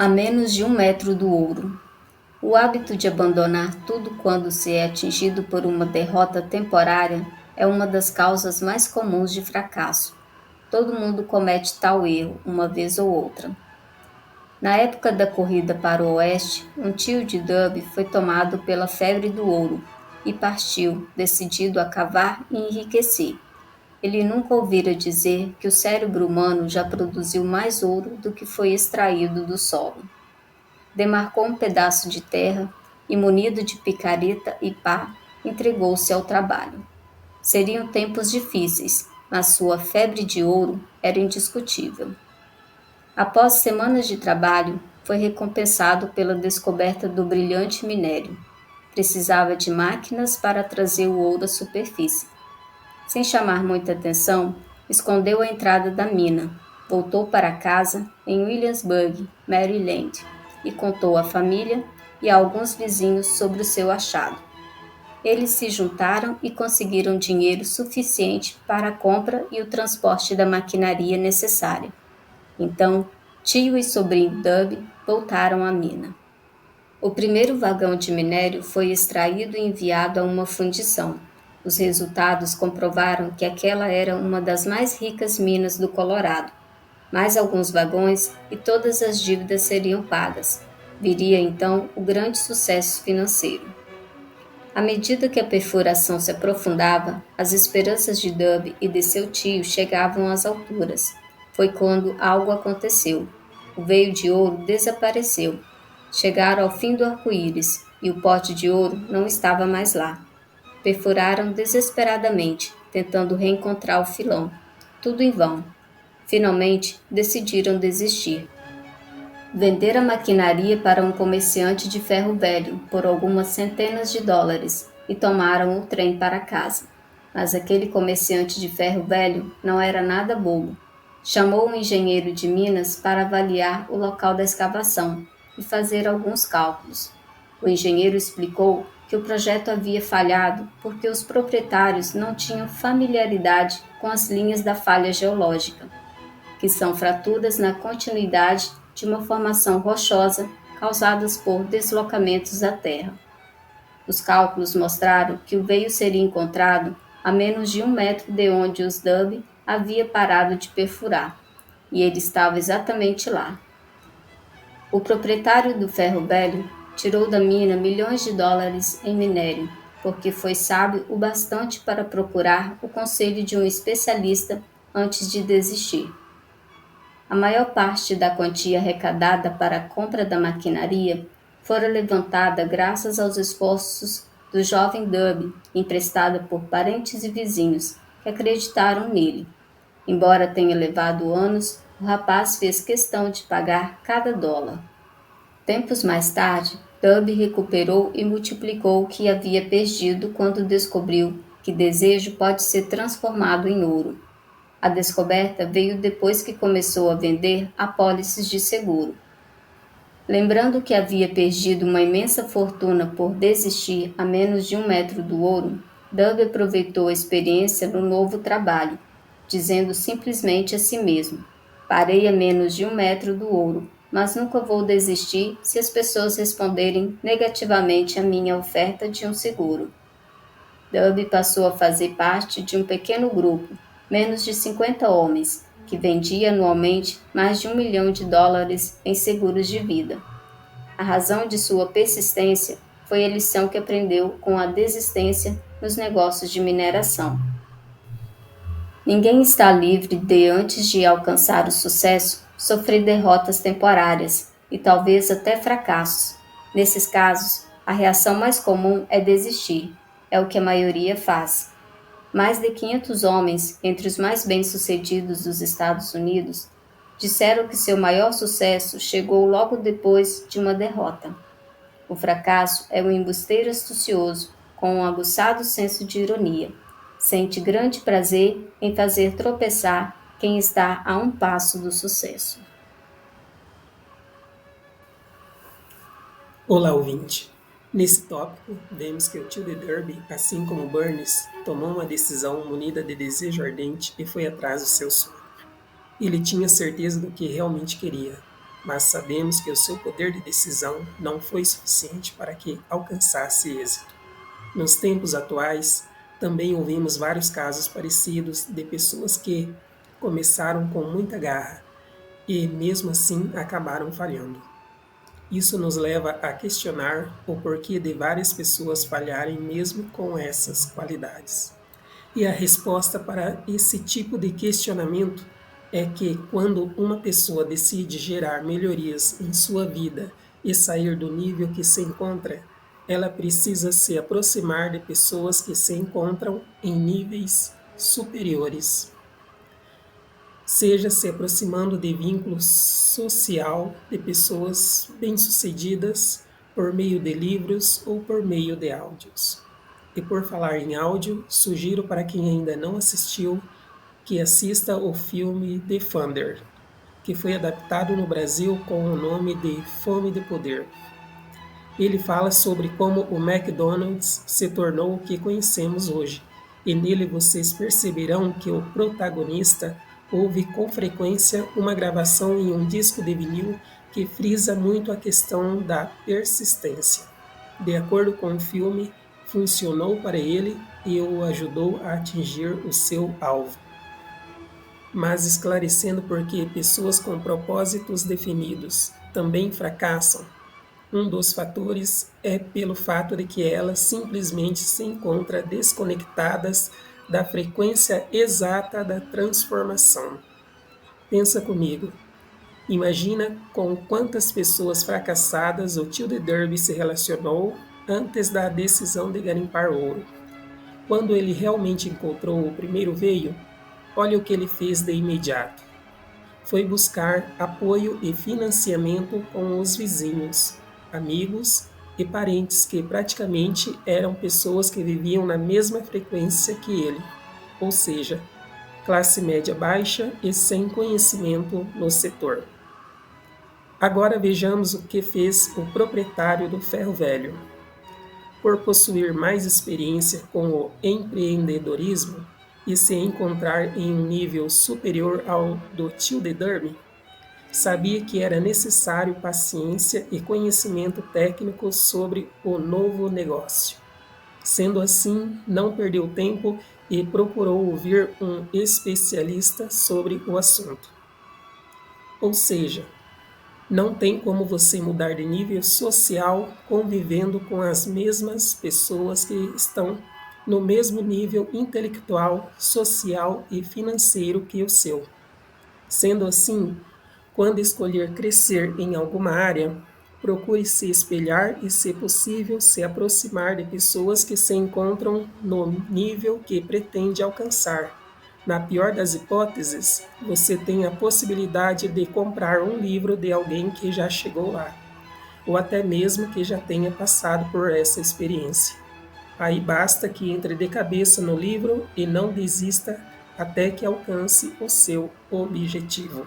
A menos de 1 metro do ouro. O hábito de abandonar tudo quando se é atingido por uma derrota temporária é uma das causas mais comuns de fracasso. Todo mundo comete tal erro uma vez ou outra. Na época da corrida para o oeste, um tio de Dub foi tomado pela febre do ouro e partiu, decidido a cavar e enriquecer. Ele nunca ouvira dizer que o cérebro humano já produziu mais ouro do que foi extraído do solo. Demarcou um pedaço de terra e, munido de picareta e pá, entregou-se ao trabalho. Seriam tempos difíceis, mas sua febre de ouro era indiscutível. Após semanas de trabalho, foi recompensado pela descoberta do brilhante minério. Precisava de máquinas para trazer o ouro à superfície. Sem chamar muita atenção, escondeu a entrada da mina, voltou para casa em Williamsburg, Maryland, e contou à família e a alguns vizinhos sobre o seu achado. Eles se juntaram e conseguiram dinheiro suficiente para a compra e o transporte da maquinaria necessária. Então, tio e sobrinho Dub voltaram à mina. O primeiro vagão de minério foi extraído e enviado a uma fundição. Os resultados comprovaram que aquela era uma das mais ricas minas do Colorado. Mais alguns vagões e todas as dívidas seriam pagas. Viria então o grande sucesso financeiro. À medida que a perfuração se aprofundava, as esperanças de Dub e de seu tio chegavam às alturas. Foi quando algo aconteceu. O veio de ouro desapareceu. Chegaram ao fim do arco-íris e o pote de ouro não estava mais lá. Perfuraram desesperadamente, tentando reencontrar o filão. Tudo em vão. Finalmente, decidiram desistir. Vender a maquinaria para um comerciante de ferro velho por algumas centenas de dólares e tomaram o trem para casa. Mas aquele comerciante de ferro velho não era nada bobo. Chamou um engenheiro de Minas para avaliar o local da escavação e fazer alguns cálculos. O engenheiro explicou que o projeto havia falhado porque os proprietários não tinham familiaridade com as linhas da falha geológica, que são fraturas na continuidade de uma formação rochosa causadas por deslocamentos da Terra. Os cálculos mostraram que o veio seria encontrado a menos de 1 metro de onde os Dub havia parado de perfurar, e ele estava exatamente lá. O proprietário do ferro velho tirou da mina milhões de dólares em minério, porque foi sábio o bastante para procurar o conselho de um especialista antes de desistir. A maior parte da quantia arrecadada para a compra da maquinaria fora levantada graças aos esforços do jovem Dub, emprestada por parentes e vizinhos que acreditaram nele. Embora tenha levado anos, o rapaz fez questão de pagar cada dólar. Tempos mais tarde, Dub recuperou e multiplicou o que havia perdido quando descobriu que desejo pode ser transformado em ouro. A descoberta veio depois que começou a vender apólices de seguro. Lembrando que havia perdido uma imensa fortuna por desistir a menos de 1 metro do ouro, Dub aproveitou a experiência no novo trabalho, dizendo simplesmente a si mesmo: parei a menos de 1 metro do ouro, mas nunca vou desistir se as pessoas responderem negativamente à minha oferta de um seguro. Dub passou a fazer parte de um pequeno grupo, menos de 50 homens, que vendia anualmente mais de US$ 1 milhão em seguros de vida. A razão de sua persistência foi a lição que aprendeu com a desistência nos negócios de mineração. Ninguém está livre de, antes de alcançar o sucesso, sofrer derrotas temporárias e talvez até fracassos. Nesses casos, a reação mais comum é desistir. É o que a maioria faz. Mais de 500 homens, entre os mais bem-sucedidos dos Estados Unidos, disseram que seu maior sucesso chegou logo depois de uma derrota. O fracasso é um embusteiro astucioso, com um aguçado senso de ironia. Sente grande prazer em fazer tropeçar quem está a um passo do sucesso. Olá, ouvinte! Nesse tópico, vemos que o tio de Derby, assim como Burns, tomou uma decisão munida de desejo ardente e foi atrás do seu sonho. Ele tinha certeza do que realmente queria. mas sabemos que o seu poder de decisão não foi suficiente para que alcançasse êxito. Nos tempos atuais, também ouvimos vários casos parecidos de pessoas que começaram com muita garra e, mesmo assim, acabaram falhando. Isso nos leva a questionar o porquê de várias pessoas falharem mesmo com essas qualidades. E a resposta para esse tipo de questionamento é que quando uma pessoa decide gerar melhorias em sua vida e sair do nível que se encontra, ela precisa se aproximar de pessoas que se encontram em níveis superiores, seja se aproximando de vínculo social de pessoas bem-sucedidas por meio de livros ou por meio de áudios. E por falar em áudio, sugiro para quem ainda não assistiu que assista o filme The Thunder, que foi adaptado no Brasil com o nome de Fome de Poder. Ele fala sobre como o McDonald's se tornou o que conhecemos hoje, e nele vocês perceberão que o protagonista ouve com frequência uma gravação em um disco de vinil que frisa muito a questão da persistência. De acordo com o filme, funcionou para ele e o ajudou a atingir o seu alvo. Mas esclarecendo por que pessoas com propósitos definidos também fracassam, um dos fatores é pelo fato de que elas simplesmente se encontram desconectadas da frequência exata da transformação. Pensa comigo. Imagina com quantas pessoas fracassadas o tio de Derby se relacionou antes da decisão de garimpar ouro. Quando ele realmente encontrou o primeiro veio, olha o que ele fez de imediato. Foi buscar apoio e financiamento com os vizinhos, amigos e parentes que praticamente eram pessoas que viviam na mesma frequência que ele, ou seja, classe média baixa e sem conhecimento no setor. Agora vejamos o que fez o proprietário do ferro velho. Por possuir mais experiência com o empreendedorismo e se encontrar em um nível superior ao do tio de Derby, sabia que era necessário paciência e conhecimento técnico sobre o novo negócio. Sendo assim, não perdeu tempo e procurou ouvir um especialista sobre o assunto. Ou seja, não tem como você mudar de nível social convivendo com as mesmas pessoas que estão no mesmo nível intelectual, social e financeiro que o seu. Sendo assim, quando escolher crescer em alguma área, procure se espelhar e, se possível, se aproximar de pessoas que se encontram no nível que pretende alcançar. Na pior das hipóteses, você tem a possibilidade de comprar um livro de alguém que já chegou lá, ou até mesmo que já tenha passado por essa experiência. Aí basta que entre de cabeça no livro e não desista até que alcance o seu objetivo.